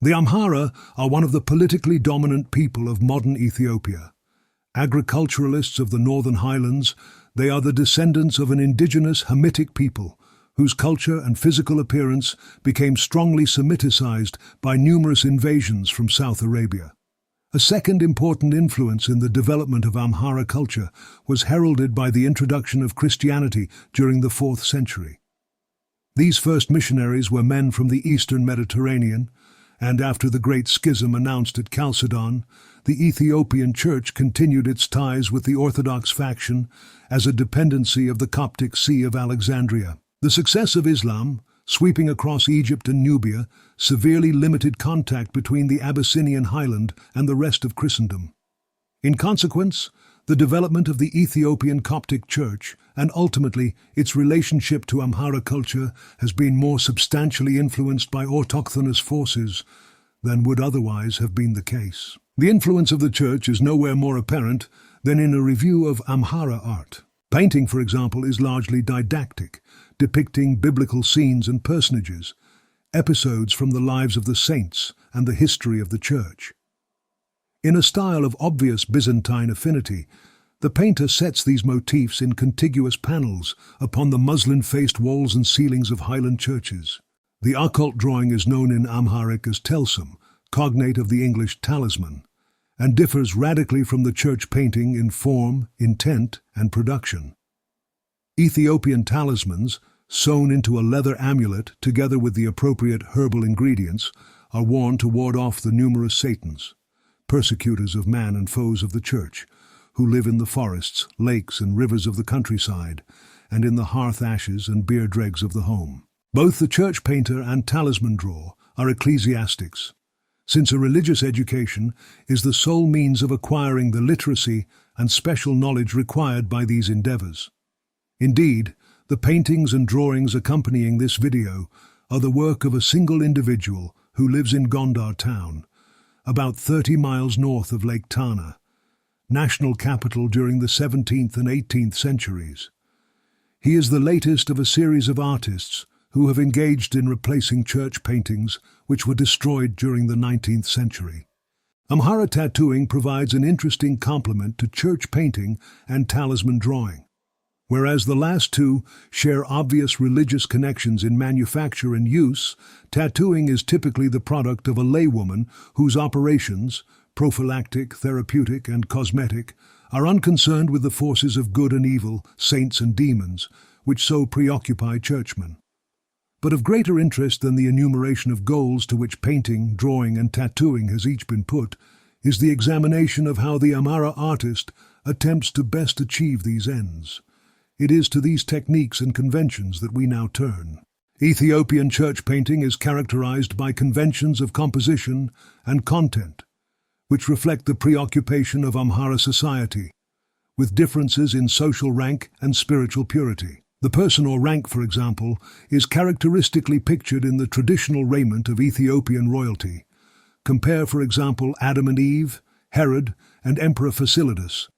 The Amhara are one of the politically dominant people of modern Ethiopia. Agriculturalists of the northern highlands, they are the descendants of an indigenous Hamitic people whose culture and physical appearance became strongly Semiticized by numerous invasions from South Arabia. A second important influence in the development of Amhara culture was heralded by the introduction of Christianity during the 4th century. These first missionaries were men from the eastern Mediterranean, and after the Great Schism announced at Chalcedon, the Ethiopian Church continued its ties with the Orthodox faction as a dependency of the Coptic See of Alexandria. The success of Islam, sweeping across Egypt and Nubia, severely limited contact between the Abyssinian highland and the rest of Christendom. In consequence, the development of the Ethiopian Coptic Church, and ultimately its relationship to Amhara culture, has been more substantially influenced by autochthonous forces than would otherwise have been the case. The influence of the Church is nowhere more apparent than in a review of Amhara art. Painting, for example, is largely didactic, depicting biblical scenes and personages, episodes from the lives of the saints and the history of the Church. In a style of obvious Byzantine affinity, the painter sets these motifs in contiguous panels upon the muslin-faced walls and ceilings of highland churches. The occult drawing is known in Amharic as telsum, cognate of the English talisman, and differs radically from the church painting in form, intent, and production. Ethiopian talismans, sewn into a leather amulet together with the appropriate herbal ingredients, are worn to ward off the numerous Satans, persecutors of man and foes of the Church, who live in the forests, lakes, and rivers of the countryside, and in the hearth ashes and beer dregs of the home. Both the church painter and talisman drawer are ecclesiastics, since a religious education is the sole means of acquiring the literacy and special knowledge required by these endeavors. Indeed, the paintings and drawings accompanying this video are the work of a single individual who lives in Gondar town, about 30 miles north of Lake Tana, national capital during the 17th and 18th centuries. He is the latest of a series of artists who have engaged in replacing church paintings which were destroyed during the 19th century. Amhara tattooing provides an interesting complement to church painting and talisman drawing. Whereas the last two share obvious religious connections in manufacture and use, tattooing is typically the product of a laywoman whose operations, prophylactic, therapeutic, and cosmetic, are unconcerned with the forces of good and evil, saints and demons, which so preoccupy churchmen. But of greater interest than the enumeration of goals to which painting, drawing, and tattooing has each been put, is the examination of how the Amhara artist attempts to best achieve these ends. It is to these techniques and conventions that we now turn. Ethiopian church painting is characterized by conventions of composition and content, which reflect the preoccupation of Amhara society, with differences in social rank and spiritual purity. The person or rank, for example, is characteristically pictured in the traditional raiment of Ethiopian royalty. Compare, for example, Adam and Eve, Herod, and Emperor Fasilides.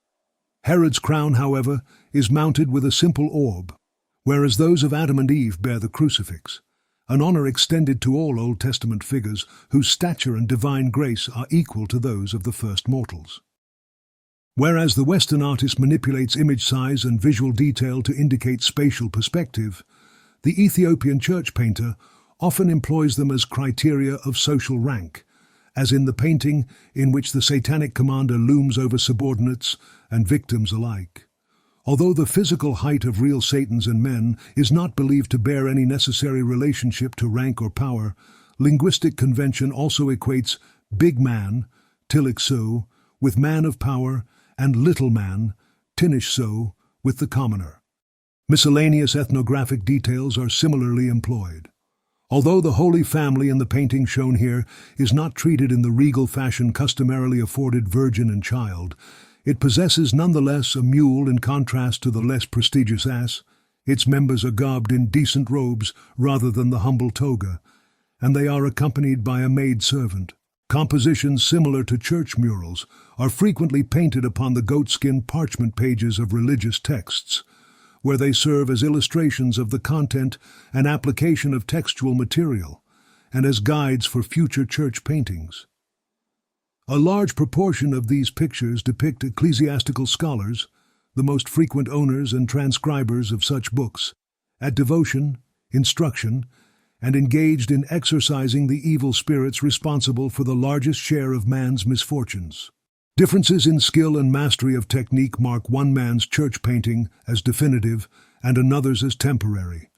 Herod's crown, however, is mounted with a simple orb, whereas those of Adam and Eve bear the crucifix, an honor extended to all Old Testament figures whose stature and divine grace are equal to those of the first mortals. Whereas the Western artist manipulates image size and visual detail to indicate spatial perspective, the Ethiopian church painter often employs them as criteria of social rank, as in the painting in which the satanic commander looms over subordinates and victims alike. Although the physical height of real Satans and men is not believed to bear any necessary relationship to rank or power, linguistic convention also equates big man, tilikso, with man of power, and little man, tinishso, with the commoner. Miscellaneous ethnographic details are similarly employed. Although the Holy Family in the painting shown here is not treated in the regal fashion customarily afforded virgin and child, it possesses nonetheless a mule in contrast to the less prestigious ass. Its members are garbed in decent robes rather than the humble toga, and they are accompanied by a maid-servant. Compositions similar to church murals are frequently painted upon the goatskin parchment pages of religious texts, where they serve as illustrations of the content and application of textual material, and as guides for future church paintings. A large proportion of these pictures depict ecclesiastical scholars, the most frequent owners and transcribers of such books, at devotion, instruction, and engaged in exorcising the evil spirits responsible for the largest share of man's misfortunes. Differences in skill and mastery of technique mark one man's church painting as definitive and another's as temporary,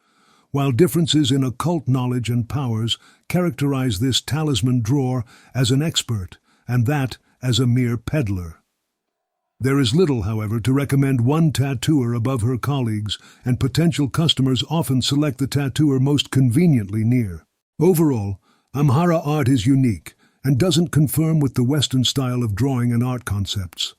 while differences in occult knowledge and powers characterize this talisman drawer as an expert and that as a mere peddler. There is little, however, to recommend one tattooer above her colleagues, and potential customers often select the tattooer most conveniently near. Overall, Amhara art is unique and doesn't conform with the Western style of drawing and art concepts.